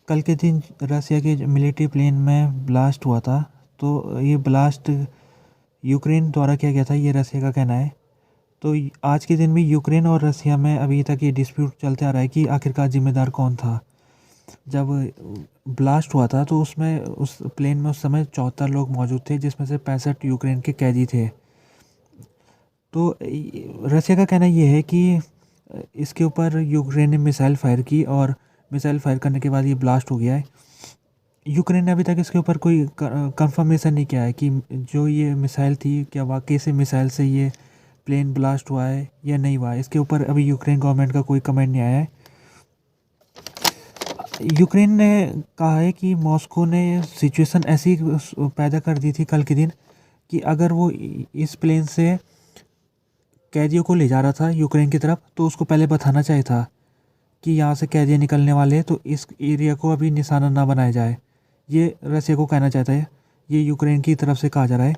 कल के दिन रसिया के मिलिट्री प्लेन में ब्लास्ट हुआ था। तो ये ब्लास्ट यूक्रेन द्वारा किया गया था, ये रसिया का कहना है। तो आज के दिन भी यूक्रेन और रसिया में अभी तक ये डिस्प्यूट चलते आ रहा है कि आखिरकार जिम्मेदार कौन था। जब ब्लास्ट हुआ था तो उसमें उस प्लेन में उस समय 74 लोग मौजूद थे, जिसमें से 65 यूक्रेन के कैदी थे। तो रसिया का कहना ये है कि इसके ऊपर यूक्रेन ने मिसाइल फायर की और मिसाइल फायर करने के बाद ये ब्लास्ट हो गया है। यूक्रेन ने अभी तक इसके ऊपर कोई कंफर्मेशन नहीं किया है कि जो ये मिसाइल थी क्या वाकई से मिसाइल से ये प्लेन ब्लास्ट हुआ है या नहीं हुआ है। इसके ऊपर अभी यूक्रेन गवर्नमेंट का कोई कमेंट नहीं आया है। यूक्रेन ने कहा है कि मॉस्को ने सिचुएशन ऐसी पैदा कर दी थी कल के दिन कि अगर वो इस प्लेन से कैदियों को ले जा रहा था यूक्रेन की तरफ तो उसको पहले बताना चाहिए था कि यहाँ से कैदी निकलने वाले हैं, तो इस एरिया को अभी निशाना ना बनाया जाए। ये रसिया को कहना चाहता है, ये यूक्रेन की तरफ से कहा जा रहा है।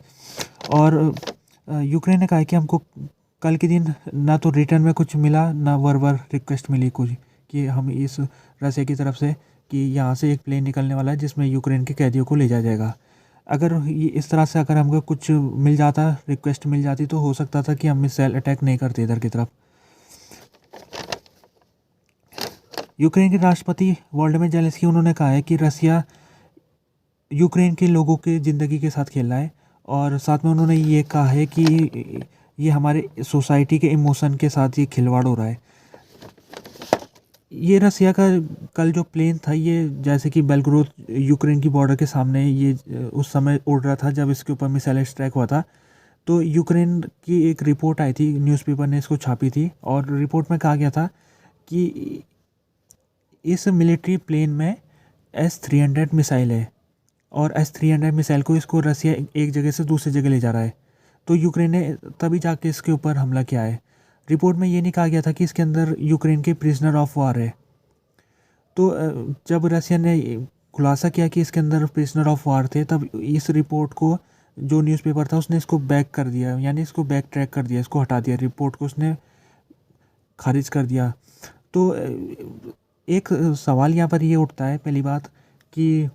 और यूक्रेन ने कहा है कि हमको कल के दिन ना तो रिटर्न में कुछ मिला ना वर्बल रिक्वेस्ट मिली कुछ कि हम इस रसिया की तरफ से कि यहाँ से एक प्लेन निकलने वाला है जिसमें यूक्रेन के कैदियों को ले जाया जाएगा। अगर ये इस तरह से अगर हमको कुछ मिल जाता, रिक्वेस्ट मिल जाती, तो हो सकता था कि हम मिसाइल अटैक नहीं करते इधर की तरफ। यूक्रेन के राष्ट्रपति वोलोदिमीर ज़ेलेंस्की उन्होंने कहा है कि रसिया यूक्रेन के लोगों के ज़िंदगी के साथ खेल रहा है और साथ में उन्होंने ये कहा है कि ये हमारे सोसाइटी के इमोशन के साथ ये खिलवाड़ हो रहा है। ये रसिया का कल जो प्लेन था ये जैसे कि बेलग्रोद यूक्रेन की बॉर्डर के सामने ये उस समय उड़ रहा था जब इसके ऊपर मिसाइल स्ट्राइक हुआ था। तो यूक्रेन की एक रिपोर्ट आई थी, न्यूज़पेपर ने इसको छापी थी और रिपोर्ट में कहा गया था कि इस मिलिट्री प्लेन में S-300 मिसाइल है और S-300 मिसाइल को इसको रसिया एक जगह से दूसरी जगह ले जा रहा है। तो यूक्रेन ने तभी जाके इसके ऊपर हमला किया है। रिपोर्ट में ये नहीं कहा गया था कि इसके अंदर यूक्रेन के प्रिजनर ऑफ वार है। तो जब रसिया ने खुलासा किया कि इसके अंदर प्रिजनर ऑफ वार थे, तब इस रिपोर्ट को जो न्यूज़पेपर था उसने इसको बैक कर दिया, यानी इसको बैक ट्रैक कर दिया, इसको हटा दिया, रिपोर्ट को उसने खारिज कर दिया। तो एक सवाल यहाँ पर ये उठता है, पहली बात कि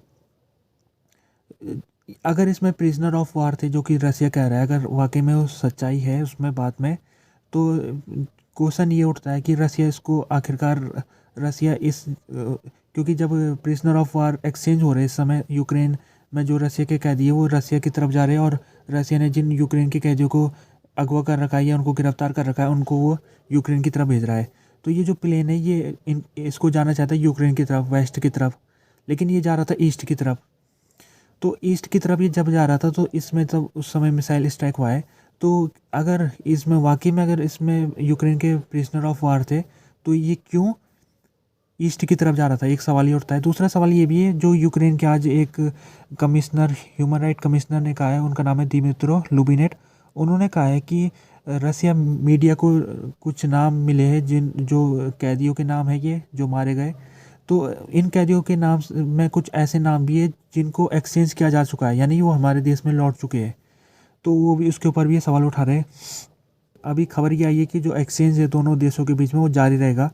अगर इसमें प्रिजनर ऑफ वार थे जो कि रसिया कह रहा है, अगर वाकई में वो सच्चाई है उसमें बात में, तो क्वेश्चन ये उठता है कि रसिया इसको आखिरकार रसिया इस क्योंकि जब प्रिजनर ऑफ वार एक्सचेंज हो रहे इस समय यूक्रेन में जो रसिया के कैदी है वो रसिया की तरफ जा रहे हैं और रसिया ने जिन यूक्रेन के कैदियों को अगवा कर रखा है या उनको गिरफ्तार कर रखा है उनको वो यूक्रेन की तरफ भेज रहा है। तो ये जो प्लेन है ये इसको जाना चाहता है यूक्रेन की तरफ, वेस्ट की तरफ, लेकिन ये जा रहा था ईस्ट की तरफ। तो ईस्ट की तरफ ये जब जा रहा था तो इसमें तब उस समय मिसाइल स्ट्राइक हुआ है। तो अगर इसमें वाकई में अगर इसमें यूक्रेन के प्रिजनर ऑफ वार थे तो ये क्यों ईस्ट की तरफ जा रहा था, एक सवाल ये उठता है। दूसरा सवाल ये भी है, जो यूक्रेन के आज एक कमिश्नर, ह्यूमन राइट कमिश्नर ने कहा है, उनका नाम है दिमित्रो लुबिनेट। उन्होंने कहा है कि रसिया मीडिया को कुछ नाम मिले हैं जिन जो कैदियों के नाम है ये जो मारे गए, तो इन कैदियों के नाम में कुछ ऐसे नाम भी है जिनको एक्सचेंज किया जा चुका है, यानी वो हमारे देश में लौट चुके हैं। तो वो भी उसके ऊपर भी ये सवाल उठा रहे हैं। अभी खबर ये आई है कि जो एक्सचेंज है दोनों देशों के बीच में वो जारी रहेगा।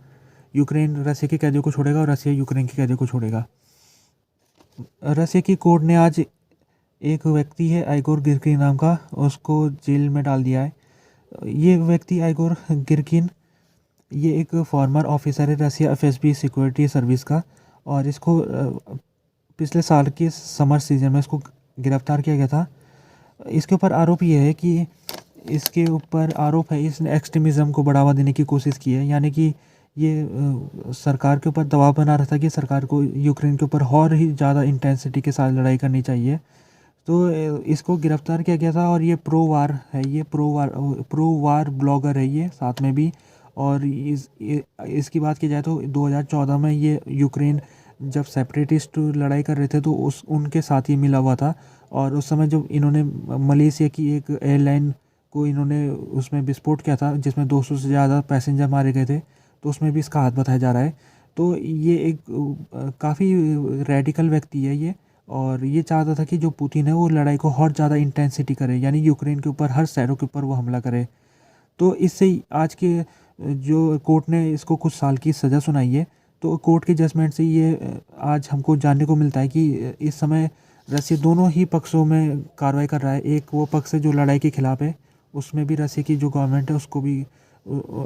यूक्रेन रसिया के कैदियों को छोड़ेगा और रसिया यूक्रेन के कैदियों को छोड़ेगा। रसिया की कोर्ट ने आज एक व्यक्ति है आइगोर गिरकिन नाम का, उसको जेल में डाल दिया है। ये व्यक्ति आइगोर गिरकिन ये एक फॉर्मर ऑफिसर है रसिया एफएसबी सिक्योरिटी सर्विस का, और इसको पिछले साल के समर सीजन में इसको गिरफ्तार किया गया था। इसके ऊपर आरोप ये है कि इसके ऊपर आरोप है इसने एक्सट्रीमिज़म को बढ़ावा देने की कोशिश की है, यानी कि ये सरकार के ऊपर दबाव बना रहा था कि सरकार को यूक्रेन के ऊपर और ही ज़्यादा इंटेंसिटी के साथ लड़ाई करनी चाहिए। तो इसको गिरफ्तार किया गया था और ये प्रो वार है, ये प्रो वार ब्लॉगर है ये साथ में भी। और इसकी बात की जाए तो 2014 में ये यूक्रेन जब सेपरेटिस्ट लड़ाई कर रहे थे तो उस उनके साथ ही मिला हुआ था। और उस समय जब इन्होंने मलेशिया की एक एयरलाइन को इन्होंने उसमें विस्फोट किया था जिसमें 200 से ज़्यादा पैसेंजर मारे गए थे, तो उसमें भी इसका हाथ बताया जा रहा है। तो ये एक काफ़ी रेडिकल व्यक्ति है ये, और ये चाहता था कि जो पुतिन है वो लड़ाई को और ज़्यादा इंटेंसिटी करे, यानी यूक्रेन के ऊपर हर शहरों के ऊपर वो हमला करे। तो इससे आज के जो कोर्ट ने इसको कुछ साल की सज़ा सुनाई है। तो कोर्ट के जजमेंट से ये आज हमको जानने को मिलता है कि इस समय रसिया दोनों ही पक्षों में कार्रवाई कर रहा है। एक वो पक्ष है जो लड़ाई के खिलाफ है, उसमें भी रसिया की जो गवर्नमेंट है उसको भी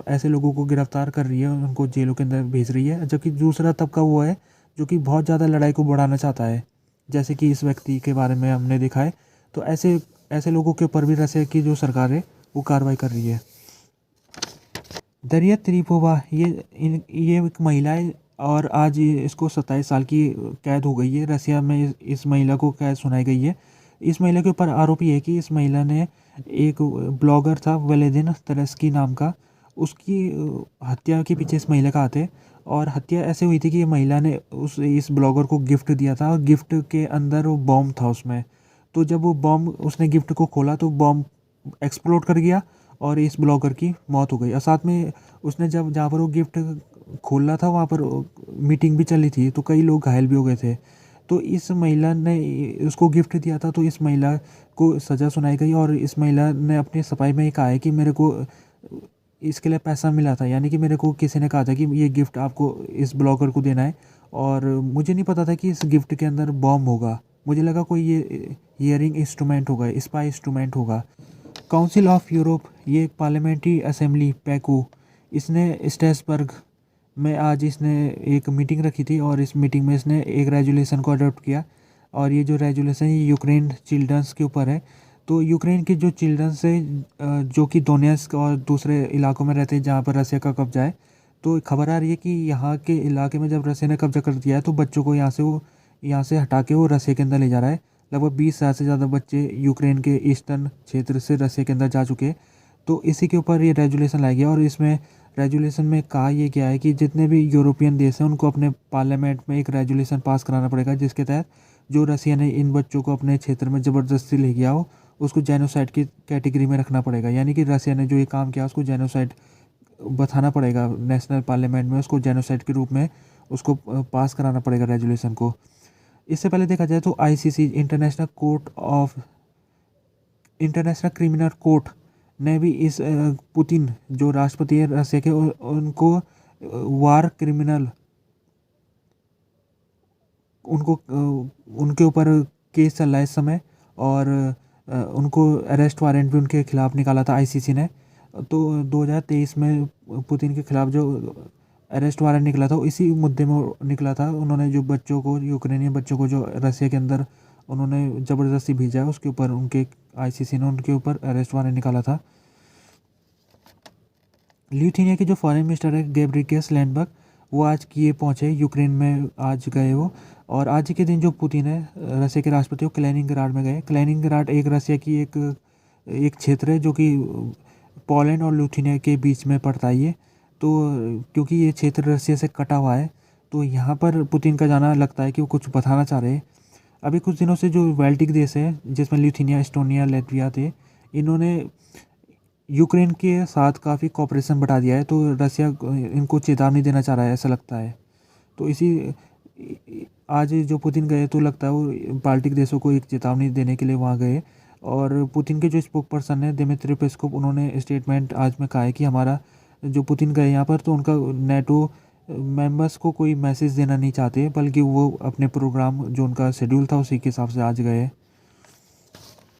ऐसे लोगों को गिरफ्तार कर रही है, उनको जेलों के अंदर भेज रही है। जबकि दूसरा तबका वो है जो कि बहुत ज़्यादा लड़ाई को बढ़ाना चाहता है, जैसे कि इस व्यक्ति के बारे में हमने देखा है। तो ऐसे ऐसे लोगों के ऊपर भी रसिया की जो सरकार है वो कार्रवाई कर रही है। दरिया त्रिपोवा ये एक महिला है और आज इसको 27 साल की कैद हो गई है। रसिया में इस महिला को कैद सुनाई गई है। इस महिला के ऊपर आरोप ये है कि इस महिला ने एक ब्लॉगर था वेलेदिन तरस्की नाम का, उसकी हत्या के पीछे इस महिला का हाथ है। और हत्या ऐसे हुई थी कि ये महिला ने इस ब्लॉगर को गिफ्ट दिया था और गिफ्ट के अंदर वो बॉम्ब था उसमें। तो जब वो बॉम्ब उसने गिफ्ट को खोला तो बॉम्ब एक्सप्लोड कर गया और इस ब्लॉगर की मौत हो गई। और साथ में उसने जब जहाँ पर वो गिफ्ट खोल रहा था वहाँ पर मीटिंग भी चली थी, तो कई लोग घायल भी हो गए थे। तो इस महिला ने उसको गिफ्ट दिया था, तो इस महिला को सज़ा सुनाई गई और इस महिला ने अपनी सफाई में ये कहा है कि मेरे को इसके लिए पैसा मिला था, यानी कि मेरे को किसी ने कहा था कि ये गिफ्ट आपको इस ब्लॉगर को देना है और मुझे नहीं पता था कि इस गिफ्ट के अंदर बॉम्ब होगा। मुझे लगा कोई ये हियरिंग इंस्ट्रूमेंट होगा, स्पाई इंस्ट्रूमेंट होगा। काउंसिल ऑफ यूरोप, ये एक पार्लियामेंट्री असेंबली पैको, इसने स्ट्रेसबर्ग में आज इसने एक मीटिंग रखी थी और इस मीटिंग में इसने एक रेजुलेशन को अडॉप्ट किया। और ये जो रेजुलेशन ये यूक्रेन चिल्ड्रंस के ऊपर है। तो यूक्रेन के जो चिल्ड्रंस है जो कि डोनेट्स्क और दूसरे इलाकों में रहते हैं जहाँ पर रसिया का कब्जा है, तो खबर आ रही है कि यहाँ के इलाके में जब रसिया ने कब्जा कर दिया है तो बच्चों को यहाँ से हटा के वो रसिया के अंदर ले जा रहा है। लगभग 20 हज़ार से ज़्यादा बच्चे यूक्रेन के ईस्टर्न क्षेत्र से रसिया के अंदर जा चुके हैं। तो इसी के ऊपर ये रेजुलेशन लाया गया और इसमें रेजुलेशन में कहा यह गया है कि जितने भी यूरोपियन देश हैं उनको अपने पार्लियामेंट में एक रेजुलेशन पास कराना पड़ेगा, जिसके तहत जो रसिया ने इन बच्चों को अपने क्षेत्र में ज़बरदस्ती ले गया हो उसको जेनोसाइड की कैटेगरी में रखना पड़ेगा। यानी कि रसिया ने जो ये काम किया उसको जेनोसाइड बताना पड़ेगा, नेशनल पार्लियामेंट में उसको जेनोसाइड के रूप में उसको पास कराना पड़ेगा रेजुलेशन को। इससे पहले देखा जाए तो आईसीसी इंटरनेशनल क्रिमिनल कोर्ट ने भी इस पुतिन जो राष्ट्रपति है रसिया के उनको वार क्रिमिनल उनको उनके ऊपर केस चल रहा है इस समय और उनको अरेस्ट वारंट भी उनके खिलाफ निकाला था आईसीसी ने। तो 2023 में पुतिन के खिलाफ जो अरेस्ट वारंट निकला था इसी मुद्दे में निकला था। उन्होंने जो बच्चों को यूक्रेनियन बच्चों को जो रसिया के अंदर उन्होंने ज़बरदस्ती भेजा है उसके ऊपर उनके आईसीसी ने उनके ऊपर अरेस्ट वारंट निकाला था। लिथुआनिया के जो फॉरेन मिनिस्टर है गैब्रिएलियस लैंडबर्ग, वो आज किए पहुँचे यूक्रेन में, आज गए वो। और आज के दिन जो पुतिन है रसिया के राष्ट्रपति वो कैलिनिंग्राड में गए। कैलिनिंग्राड एक रसिया की एक क्षेत्र है जो कि पोलैंड और लिथुआनिया के बीच में पड़ता है ये। तो क्योंकि ये क्षेत्र रसिया से कटा हुआ है तो यहाँ पर पुतिन का जाना लगता है कि वो कुछ बताना चाह रहे हैं। अभी कुछ दिनों से जो बाल्टिक देश है जिसमें लिथुआनिया, एस्टोनिया, लैटविया थे, इन्होंने यूक्रेन के साथ काफ़ी कॉपरेशन बढ़ा दिया है। तो रसिया इनको चेतावनी देना चाह रहा है ऐसा लगता है। तो आज जो पुतिन गए तो लगता है वो बाल्टिक देशों को एक चेतावनी देने के लिए वहाँ गए। और पुतिन के जो स्पोक पर्सन है दिमित्री पेस्कोव, उन्होंने स्टेटमेंट आज में कहा है कि हमारा जो पुतिन गए यहाँ पर तो उनका नेटो मेंबर्स को कोई मैसेज देना नहीं चाहते, बल्कि वो अपने प्रोग्राम जो उनका शेड्यूल था उसी के हिसाब से आज गए।